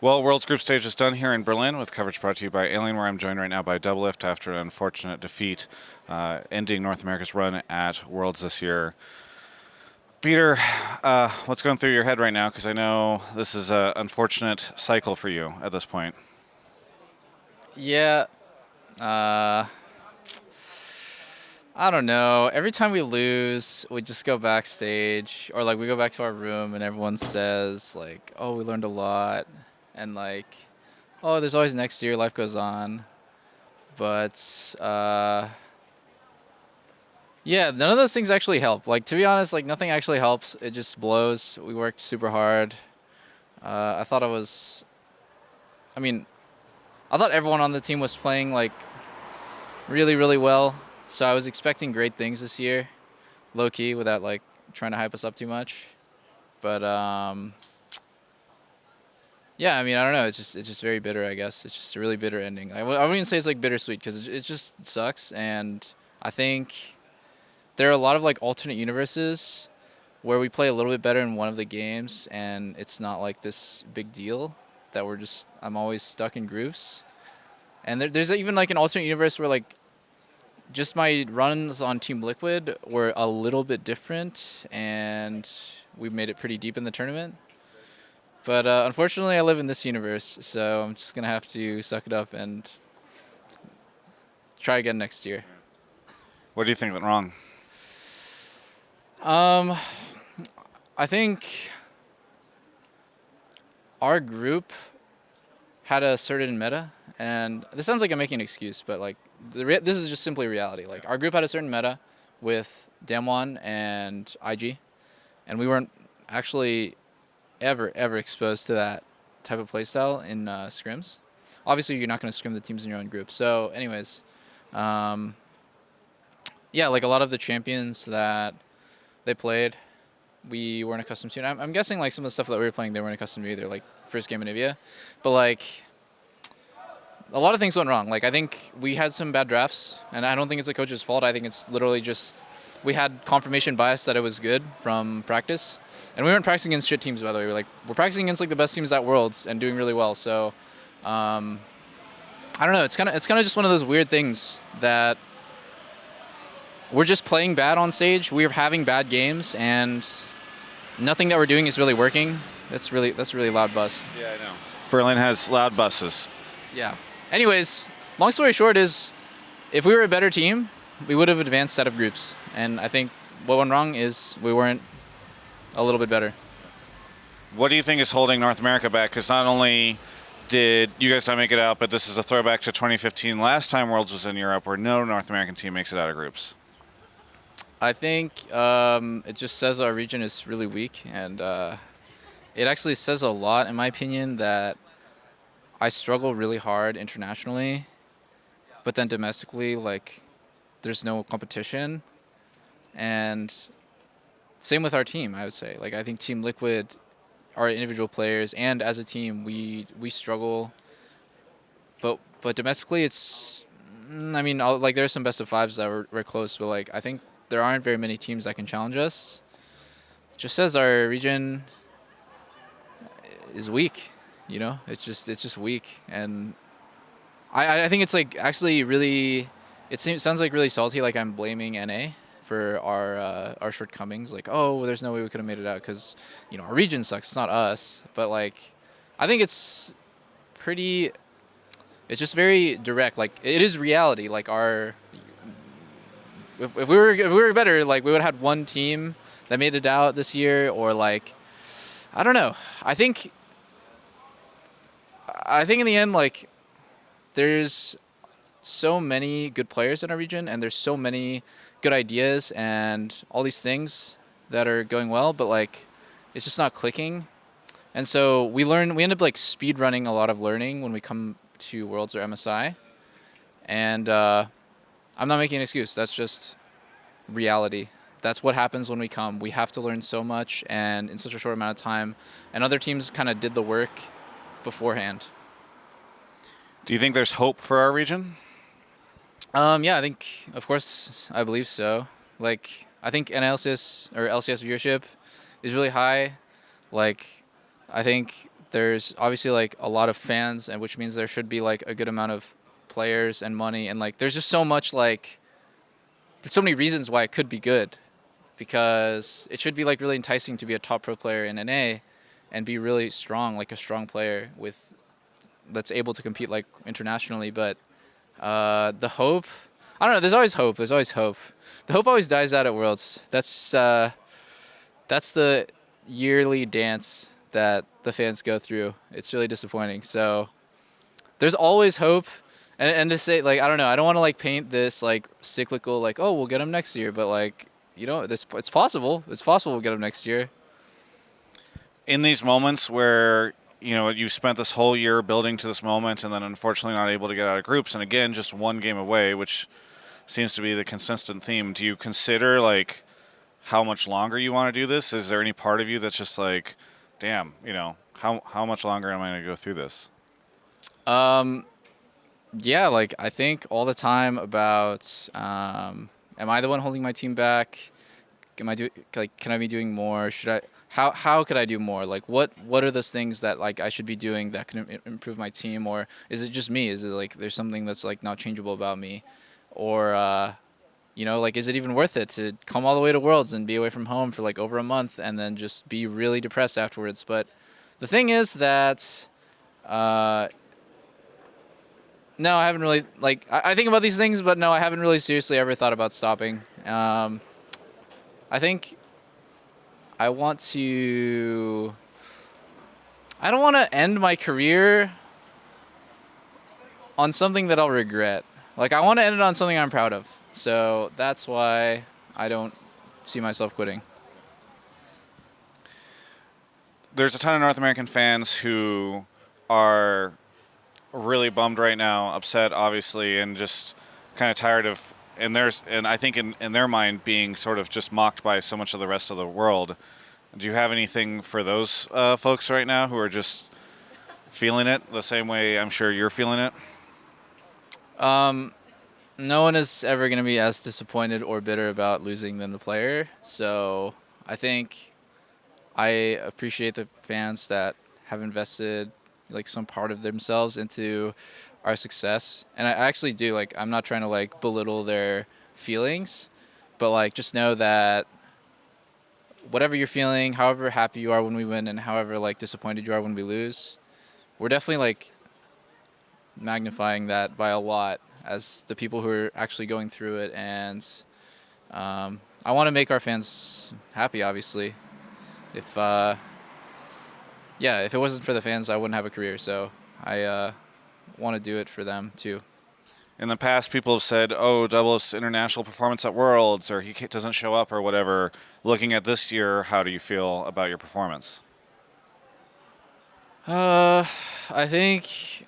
Well, World's Group Stage is done here in Berlin with coverage brought to you by Alien, where I'm joined right now by Doublelift after an unfortunate defeat, ending North America's run at Worlds this year. Peter, what's going through your head right now? Because I know this is an unfortunate cycle for you at this point. Yeah. Uh, I don't know. Every time we lose, we just go backstage or like we go back to our room and everyone says like, "Oh, we learned a lot." And like, "Oh, there's always next year, life goes on." But yeah, none of those things actually help. Like to be honest, like nothing actually helps. It just blows. We worked super hard. I thought I mean, I thought everyone on the team was playing like really, really well. So I was expecting great things this year, low key, without like trying to hype us up too much. But yeah, I mean, I don't know. It's just very bitter, I guess. It's just a really bitter ending. I wouldn't even say it's like bittersweet because it just sucks. And I think there are a lot of like alternate universes where we play a little bit better in one of the games, and it's not like this big deal that I'm always stuck in groups. And there's even like an alternate universe where like just my runs on Team Liquid were a little bit different, and we made it pretty deep in the tournament. But unfortunately, I live in this universe, so I'm just gonna have to suck it up and try again next year. What do you think went wrong? I think our group had a certain meta, and this sounds like I'm making an excuse, but like this is just simply reality. Like our group had a certain meta with Damwon and IG, and we weren't actually ever exposed to that type of playstyle in scrims. Obviously, you're not going to scrim the teams in your own group. So, anyways, yeah, like a lot of the champions that they played, we weren't accustomed to. And I'm guessing like some of the stuff that we were playing, they weren't accustomed to either. Like first game in Nivea, but like a lot of things went wrong. Like I think we had some bad drafts, and I don't think it's the coach's fault. I think it's literally just we had confirmation bias that it was good from practice, and we weren't practicing against shit teams. By the way, we're practicing against like the best teams at Worlds and doing really well. So I don't know. It's kind of just one of those weird things that we're just playing bad on stage. We're having bad games, and nothing that we're doing is really working. That's really loud buzz. Yeah, I know. Berlin has loud buses. Yeah. Anyways, long story short is, if we were a better team, we would have advanced out of groups. And I think what went wrong is we weren't a little bit better. What do you think is holding North America back? Because not only did you guys not make it out, but this is a throwback to 2015, last time Worlds was in Europe, where no North American team makes it out of groups. I think it just says our region is really weak, and it actually says a lot, in my opinion, that I struggle really hard internationally, but then domestically, like, there's no competition. And same with our team, I would say. Like, I think Team Liquid, our individual players, and as a team, we struggle. But domestically, it's, I mean, like, there's some best of fives that we're close, but, like, I think there aren't very many teams that can challenge us. It just says our region is weak. You know, it's just weak, and I think it's like actually really, sounds like really salty. Like I'm blaming NA for our shortcomings. Like, oh, well, there's no way we could have made it out because you know our region sucks. It's not us, but like I think it's pretty. It's just very direct. Like it is reality. Like if we were better, like we would have had one team that made it out this year, or like I don't know. I think in the end, like, there's so many good players in our region, and there's so many good ideas and all these things that are going well, but like, it's just not clicking. And so we end up like speed running a lot of learning when we come to Worlds or MSI. And I'm not making an excuse. That's just reality. That's what happens when we come. We have to learn so much and in such a short amount of time. And other teams kind of did the work beforehand. Do you think there's hope for our region? Yeah, I think, of course, I believe so. Like, I think NLCS or LCS viewership is really high. Like, I think there's obviously like a lot of fans, and which means there should be like a good amount of players and money, and like there's just so much like there's so many reasons why it could be good, because it should be like really enticing to be a top pro player in NA and be really strong, like a strong player with that's able to compete like internationally. But the hope, I don't know. There's always hope. There's always hope. The hope always dies out at Worlds. That's the yearly dance that the fans go through. It's really disappointing. So there's always hope. And to say, like, I don't know, I don't want to like paint this like cyclical, like, oh, we'll get him next year, but like, this it's possible. It's possible we'll get him next year. In these moments where you've spent this whole year building to this moment, and then unfortunately not able to get out of groups, and again just one game away, which seems to be the consistent theme. Do you consider like how much longer you want to do this? Is there any part of you that's just like, damn, how much longer am I going to go through this? Yeah, like I think all the time about, am I the one holding my team back? Can I be doing more? Should I? How could I do more? Like what are those things that like I should be doing that can improve my team? Or is it just me? Is it like there's something that's like not changeable about me? Or like is it even worth it to come all the way to Worlds and be away from home for like over a month and then just be really depressed afterwards? But the thing is that no, I haven't really, like, I think about these things, but no, I haven't really seriously ever thought about stopping. I think I don't want to end my career on something that I'll regret. Like, I want to end it on something I'm proud of. So that's why I don't see myself quitting. There's a ton of North American fans who are really bummed right now, upset obviously, and just kind of tired of, and I think in their mind being sort of just mocked by so much of the rest of the world. Do you have anything for those folks right now who are just feeling it the same way I'm sure you're feeling it? No one is ever going to be as disappointed or bitter about losing than the player. So I think I appreciate the fans that have invested like some part of themselves into our success. And I actually do, like, I'm not trying to like belittle their feelings, but like just know that whatever you're feeling, however happy you are when we win and however like disappointed you are when we lose, we're definitely like magnifying that by a lot as the people who are actually going through it. And I want to make our fans happy, obviously. If it wasn't for the fans, I wouldn't have a career. So I want to do it for them too. In the past, people have said, oh, Doublelift's international performance at Worlds, or he doesn't show up or whatever. Looking at this year, how do you feel about your performance? I think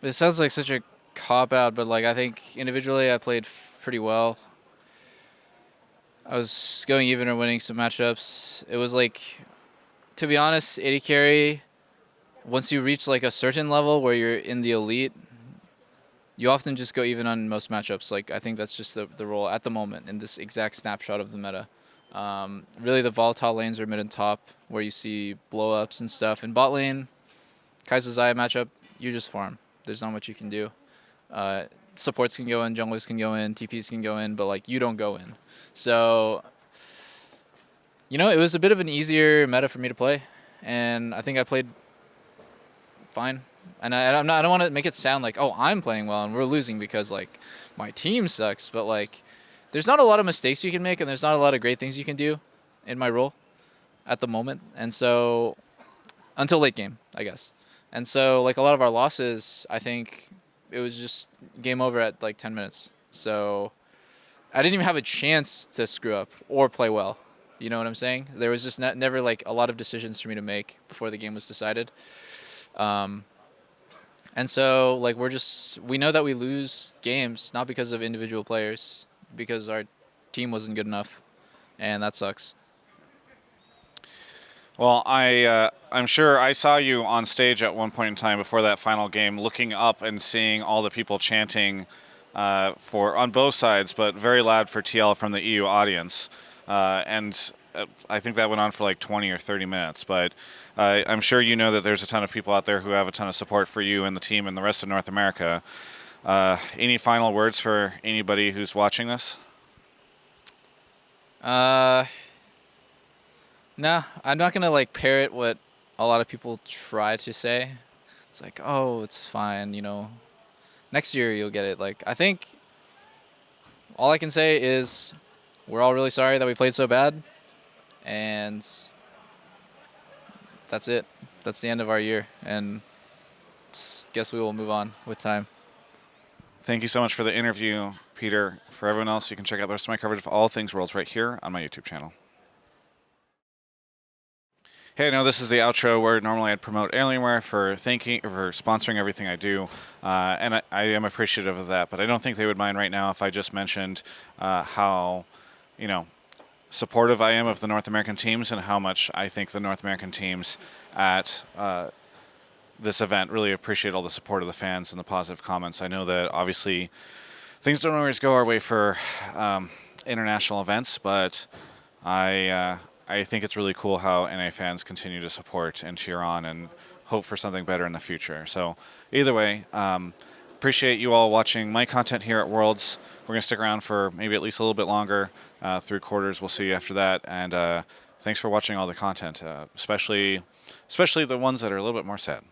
it sounds like such a cop-out, but like I think individually I played pretty well. I was going even or winning some matchups. It was like, to be honest, AD carry, once you reach like a certain level where you're in the elite, you often just go even on most matchups. Like I think that's just the role at the moment in this exact snapshot of the meta. Really the volatile lanes are mid and top where you see blow-ups and stuff. In bot lane, Kai'Sa Xayah matchup, you just farm. There's not much you can do. Supports can go in, junglers can go in, TPs can go in, but like you don't go in. So, it was a bit of an easier meta for me to play, and I think I played fine. And I don't want to make it sound like, oh, I'm playing well and we're losing because like my team sucks, but like there's not a lot of mistakes you can make and there's not a lot of great things you can do in my role at the moment. And so until late game, I guess. And so like a lot of our losses, I think it was just game over at like 10 minutes. So I didn't even have a chance to screw up or play well. You know what I'm saying? There was just never like a lot of decisions for me to make before the game was decided. And so like we know that we lose games not because of individual players, because our team wasn't good enough, and that sucks. Well, I'm sure I saw you on stage at one point in time before that final game, looking up and seeing all the people chanting on both sides, but very loud for TL from the EU audience. and I think that went on for like 20 or 30 minutes. But I'm sure you know that there's a ton of people out there who have a ton of support for you and the team and the rest of North America. Any final words for anybody who's watching this? Uh, nah, I'm not gonna like parrot what a lot of people try to say. It's like, oh, it's fine, you know. Next year you'll get it. Like, I think all I can say is we're all really sorry that we played so bad, and that's it. That's the end of our year, and guess we will move on with time. Thank you so much for the interview, Peter. For everyone else, you can check out the rest of my coverage of all things Worlds right here on my YouTube channel. Hey, I know this is the outro where normally I'd promote Alienware for sponsoring everything I do, and I am appreciative of that. But I don't think they would mind right now if I just mentioned how, you know, supportive I am of the North American teams and how much I think the North American teams at this event really appreciate all the support of the fans and the positive comments. I know that obviously things don't always go our way for international events, but I think it's really cool how NA fans continue to support and cheer on and hope for something better in the future. So either way, appreciate you all watching my content here at Worlds. We're going to stick around for maybe at least a little bit longer, 3 quarters. We'll see you after that. And thanks for watching all the content, especially the ones that are a little bit more sad.